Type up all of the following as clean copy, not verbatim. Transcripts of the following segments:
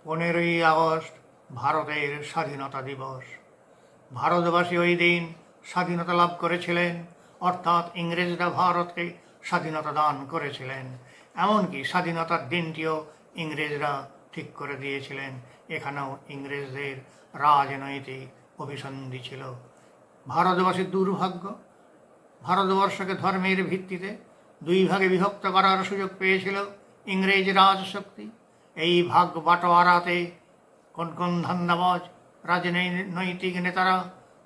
15ই August ভারতের স্বাধীনতা দিবস। ভারতবাসী ওই দিন স্বাধীনতা লাভ করেছিলেন, অর্থাৎ ইংরেজরা ভারতকে স্বাধীনতা দান করেছিলেন। এমনকি স্বাধীনতার দিনটিও ইংরেজরা ঠিক করে দিয়েছিলেন। এখানেও ইংরেজদের রাজনৈতিক অভিসন্ধি ছিল। ভারতবাসীর দুর্ভাগ্য, ভারতবর্ষকে ধর্মের ভিত্তিতে দুই ভাগে বিভক্ত করার সুযোগ পেয়েছিল ইংরেজ রাজশক্তি। এই ভাগ বাটোয়ারাতে কোন কোন ধান্দাবাজ রাজনৈতিক নেতারা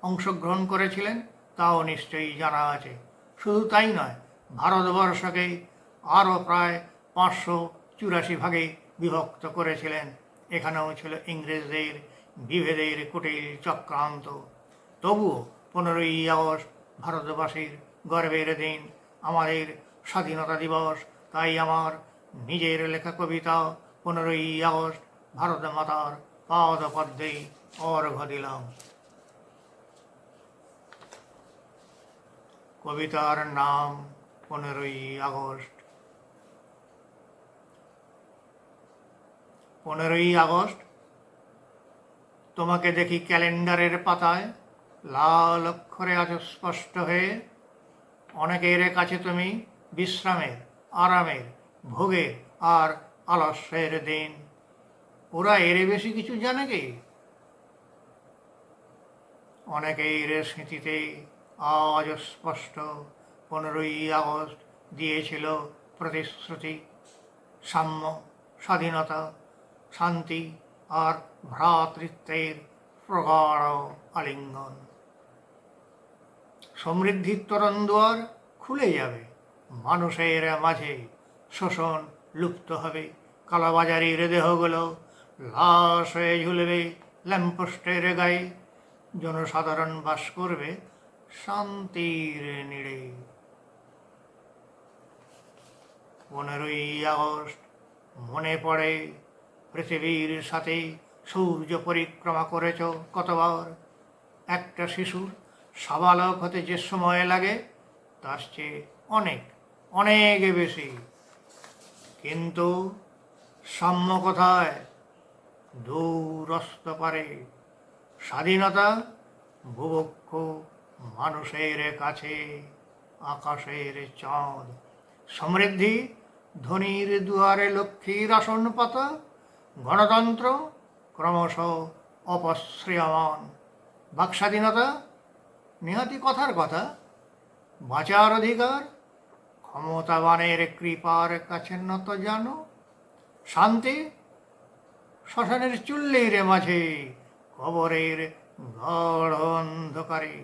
অংশগ্রহণ করেছিলেন তাও নিশ্চয়ই জানা আছে। শুধু তাই নয়, ভারতবর্ষকে আরও প্রায় 584 ভাগে বিভক্ত করেছিলেন। এখানেও ছিল ইংরেজদের বিভেদের কুটিল চক্রান্ত। তবুও 15ই আগস্ট ভারতবাসীর গর্বের দিন, আমাদের স্বাধীনতা দিবস। তাই আমার নিজের লেখা কবিতা 15ই আগস্ট ভারত মাতার পাদ পদ্মে অর্ঘ্য দিলাম। কবিতার নাম 15ই আগস্ট। 15ই আগস্ট তোমাকে দেখি ক্যালেন্ডারের পাতায়, লাল অক্ষরে আছো স্পষ্ট হয়ে। অনেকের কাছে তুমি বিশ্রামের, আরামের, ভোগের আর আলস্যের দিন। ওরা এর বেশি কিছু জানে কি? অনেকের স্মৃতিতে আজ স্পষ্ট 15ই আগস্ট দিয়েছিল প্রতিশ্রুতি, সাম্য, স্বাধীনতা, শান্তি আর ভ্রাতৃত্বের প্রগাঢ় আলিঙ্গন। সমৃদ্ধির তরুণ দুয়ার খুলে যাবে, মানুষের মাঝে শোষণ লুপ্ত হবে, কালোবাজারির দেহগুলো লাশ হয়ে ঝুলবে ল্যাম্পপোস্টের গায়ে, জনসাধারণ বাস করবে শান্তির নিড়ে। 15ই আগস্ট মনে পড়ে পৃথিবীর সাথে সূর্য পরিক্রমা করেছ কতবার। একটা শিশুর সাবালক হতে যে সময় লাগে তার চেয়ে অনেক অনেক বেশি। কিন্তু সাম্য কোথায়? দূরস্ত পারে। স্বাধীনতা বুভুক্ষ মানুষের কাছে আকাশের চাঁদ। সমৃদ্ধি ধনীর দুয়ারে লক্ষ্মীর আসন পাতা। গণতন্ত্র ক্রমশ অপশ্রিয়মান। বাকস্বাধীনতা নিহাতি কথার কথা। বাঁচার অধিকার ক্ষমতাবানের কৃপার কাছে নত জানো। শান্তি শ্মশানের চুল্লির মাঝে, কবরের গাঢ় অন্ধকারে।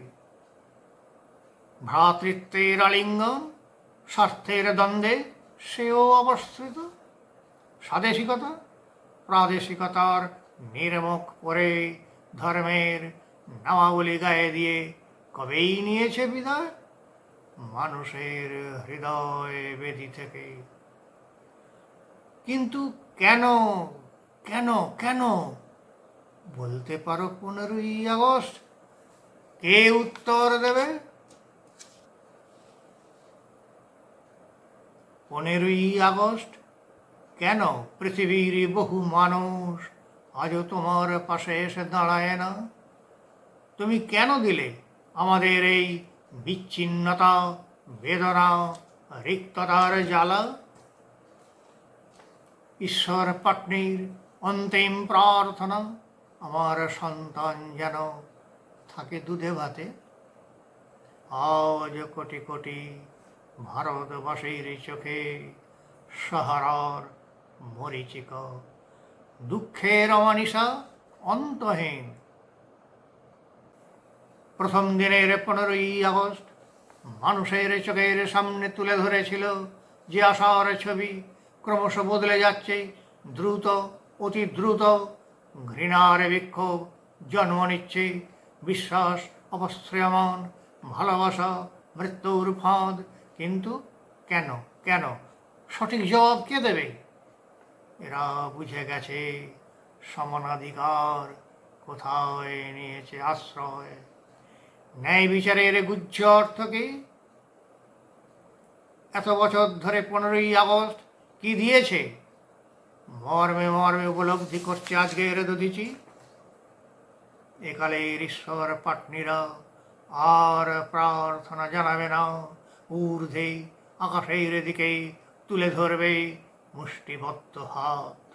ভ্রাতৃত্বের আলিঙ্গন স্বার্থের দ্বন্দ্বে সেও অবস্থিত। স্বাদেশিকতা প্রাদেশিকতার নির্মুখ পরে ধর্মের নামাবলী গায়ে দিয়ে কবেই নিয়েছে বিদায় মানুষের হৃদয় বেদি থেকে। কিন্তু কেন কেন কেন বলতে পারো 15ই আগস্ট? কে উত্তর দেবে? 15ই আগস্ট কেন পৃথিবীর বহু মানুষ আজও তোমার পাশে এসে দাঁড়ায় না? তুমি কেন দিলে আমাদের এই বিচ্ছিন্নতা, বেদনা, রিক্ততার জ্বালা? ঈশ্বর পাটনির অন্তিম প্রার্থনা, আমার সন্তান যেন থাকে দুধে ভাতে। আজ কোটি কোটি ভারতবাসীর চোখে সাহারার মরীচিকা, দুঃখের অমানিসা অন্তহীন। প্রথম দিনের 15ই আগস্ট মানুষের চোখের সামনে তুলে ধরেছিল যে আশার ছবি ক্রমশ বদলে যাচ্ছে দ্রুত, অতি দ্রুত। ঘৃণার বিক্ষোভ জন্ম নিচ্ছে, বিশ্বাস অপশ্রিয়মান, ভালোবাসা মৃত্যুর ফাঁদ। কিন্তু কেন কেন? সঠিক জবাব কে দেবে? এরা বুঝে গেছে সমানাধিকার কোথায় নিয়েছে আশ্রয়। ন্যায় বিচারের গুহ্য অর্থ কি? এত বছর ধরে 15ই আগস্ট কি দিয়েছে? মর্মে মর্মে উপলব্ধি করছে আজকের দধিচি। একালের ঈশ্বর পাটনিরা আর প্রার্থনা জানাবে না, ঊর্ধ্বে আকাশের দিকে তুলে ধরবে মুষ্টিবদ্ধ হাত।